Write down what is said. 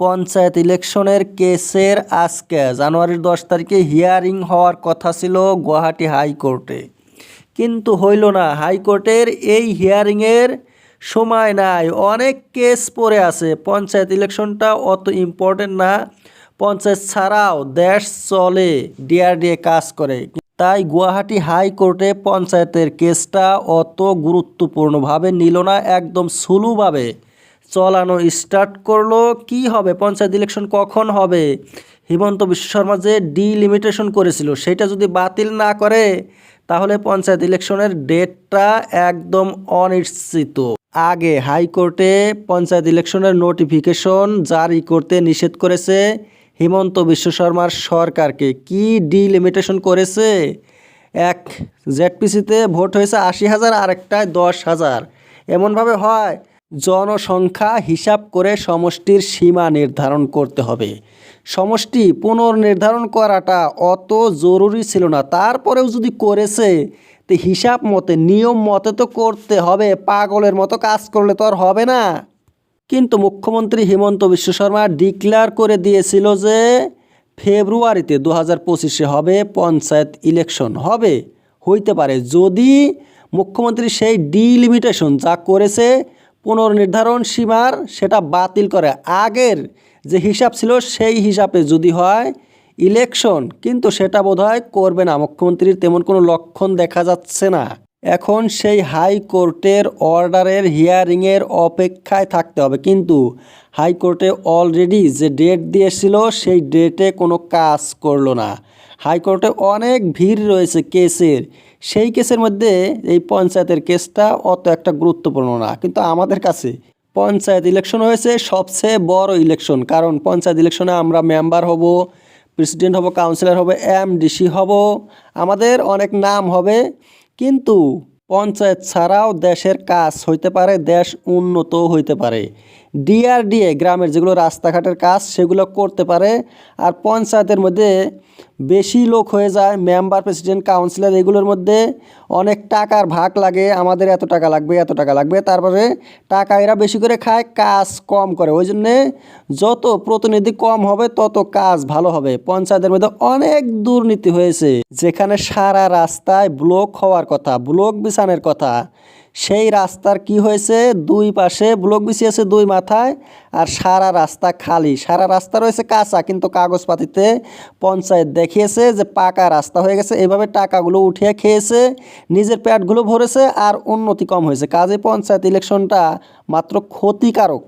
পঞ্চায়েত ইলেকশনের কেসের আজকে জানুয়ারির 10 তারিখে হিয়ারিং হওয়ার কথা ছিল গুয়াহাটি হাইকোর্টে, কিন্তু হইল না। হাইকোর্টের এই হিয়ারিংয়ের সময় নাই, অনেক কেস পড়ে আছে। পঞ্চায়েত ইলেকশনটা অত ইম্পর্টেন্ট না, পঞ্চায়েত ছাড়াও দেশ চলে, ডিআরডিএ কাজ করে। তাই গুয়াহাটি হাইকোর্টে পঞ্চায়েতের কেসটা অত গুরুত্বপূর্ণভাবে নিল না, একদম সুলুভাবে চলানো স্টার্ট করলো। কি হবে, পঞ্চায়েত ইলেকশন কখন হবে? হিমন্ত বিশ্ব শর্মা যে ডিলিমিটেশন করেছিল সেটা যদি বাতিল না করে তাহলে পঞ্চায়েত ইলেকশনের ডেটটা একদম অনিশ্চিত। আগে হাইকোর্টে পঞ্চায়েত ইলেকশনের নোটিফিকেশন জারি করতে নিষেধ করেছে হিমন্ত বিশ্ব শর্মার সরকারকে। কি ডিলিমিটেশন করেছে? এক জেডপিসিতে ভোট হয়েছে 80,000, আরেকটায় 10,000। এমনভাবে হয়, জনসংখ্যা হিসাব করে সমষ্টির সীমা নির্ধারণ করতে হবে। সমষ্টি পুনর্নির্ধারণ করাটা অত জরুরি ছিল না, তারপরেও যদি করেছে তো হিসাব মতে নিয়ম মতে তো করতে হবে। পাগলের মতো কাজ করলে তো আর হবে না। কিন্তু মুখ্যমন্ত্রী হিমন্ত বিশ্ব শর্মা ডিক্লেয়ার করে দিয়েছিল যে ফেব্রুয়ারিতে 2025-এ হবে পঞ্চায়েত ইলেকশন। হইতে পারে যদি মুখ্যমন্ত্রী সেই ডিলিমিটেশন যা করেছে পুনর্নির্ধারণ সীমার সেটা বাতিল করে, আগের যে হিসাব ছিল সেই হিসাবে যদি হয় ইলেকশন, কিন্তু সেটা বোধহয় করবে না। মুখ্যমন্ত্রীর তেমন কোনো লক্ষণ দেখা যাচ্ছে না। এখন সেই হাইকোর্টের অর্ডারের হিয়ারিংয়ের অপেক্ষায় থাকতে হবে। কিন্তু হাইকোর্টে অলরেডি যে ডেট দিয়েছিল সেই ডেটে কোনো কাজ করলো না। হাইকোর্টে অনেক ভিড় রয়েছে কেসের, সেই কেসের মধ্যে এই পঞ্চায়েতের কেসটা অত একটা গুরুত্বপূর্ণ না। কিন্তু আমাদের কাছে পঞ্চায়েত ইলেকশন হয়েছে সবচেয়ে বড় ইলেকশন, কারণ পঞ্চায়েত ইলেকশনে আমরা মেম্বার হব, প্রেসিডেন্ট হব, কাউন্সিলর হব, এমডিসি হব, আমাদের অনেক নাম হবে। কিন্তু পঞ্চায়েত ছাড়াও দেশের কাজ হইতে পারে, দেশ উন্নত হইতে পারে। ডিআরডিএ গ্রামের যেগুলো রাস্তাঘাটের কাজ সেগুলো করতে পারে। আর পঞ্চায়েতের মধ্যে বেশি লোক হয়ে যায়, মেম্বার, প্রেসিডেন্ট, কাউন্সিলর, এগুলোর মধ্যে অনেক টাকার ভাগ লাগে। আমাদের এত টাকা লাগবে, এত টাকা লাগবে, তারপরে টাকা এরা বেশি করে খায়, কাজ কম করে। ওই জন্যে যত প্রতিনিধি কম হবে তত কাজ ভালো হবে। পঞ্চায়েতের মধ্যে অনেক দুর্নীতি হয়েছে, যেখানে সারা রাস্তায় ব্লক হওয়ার কথা, ব্লক বিছানের কথা, সেই রাস্তার কি হয়েছে, দুই পাশে ব্লক বিছিয়েছে দুই মাথায়, আর সারা রাস্তা খালি। সারা রাস্তা রয়েছে কাঁচা, কিন্তু কাগজপাতিতে পঞ্চায়েত দেখিয়েছে যে পাকা রাস্তা হয়ে গেছে। এইভাবে টাকাগুলো উঠিয়ে খেয়েছে, নিজের পেটগুলো ভরেছে, আর উন্নতি কম হয়েছে। কাজে পঞ্চায়েত ইলেকশনটা মাত্র ক্ষতিকারক।